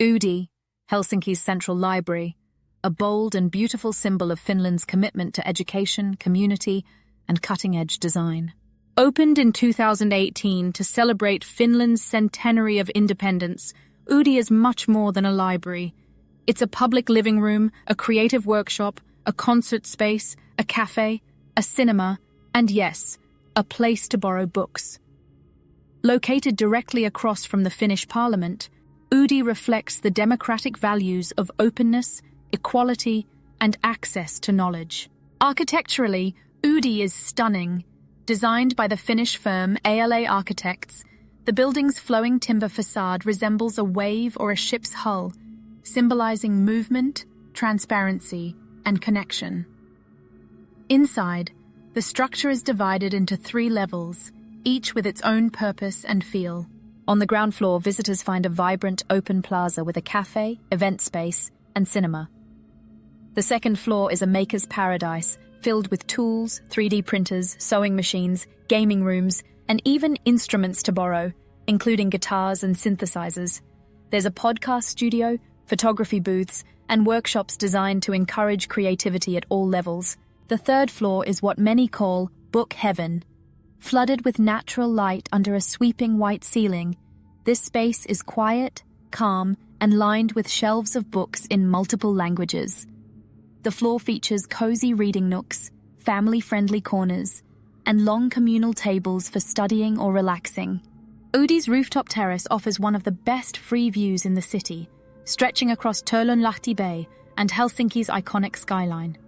Oodi, Helsinki's central library, a bold and beautiful symbol of Finland's commitment to education, community, and cutting-edge design. Opened in 2018 to celebrate Finland's centenary of independence, Oodi is much more than a library. It's a public living room, a creative workshop, a concert space, a cafe, a cinema, and yes, a place to borrow books. Located directly across from the Finnish Parliament, Oodi reflects the democratic values of openness, equality, and access to knowledge. Architecturally, Oodi is stunning. Designed by the Finnish firm ALA Architects, the building's flowing timber facade resembles a wave or a ship's hull, symbolizing movement, transparency, and connection. Inside, the structure is divided into 3 levels, each with its own purpose and feel. On the ground floor, visitors find a vibrant open plaza with a cafe, event space, and cinema. The second floor is a maker's paradise, filled with tools, 3D printers, sewing machines, gaming rooms, and even instruments to borrow, including guitars and synthesizers. There's a podcast studio, photography booths, and workshops designed to encourage creativity at all levels. The third floor is what many call book heaven. Flooded with natural light under a sweeping white ceiling, this space is quiet, calm, and lined with shelves of books in multiple languages. The floor features cozy reading nooks, family-friendly corners, and long communal tables for studying or relaxing. Oodi's Rooftop Terrace offers one of the best free views in the city, stretching across Töölönlahti Bay and Helsinki's iconic skyline.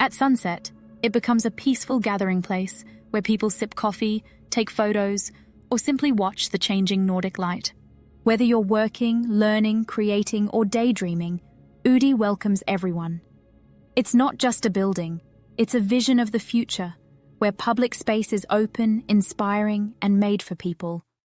At sunset, it becomes a peaceful gathering place where people sip coffee, take photos, or simply watch the changing Nordic light. Whether you're working, learning, creating, or daydreaming, Oodi welcomes everyone. It's not just a building, it's a vision of the future, where public space is open, inspiring, and made for people.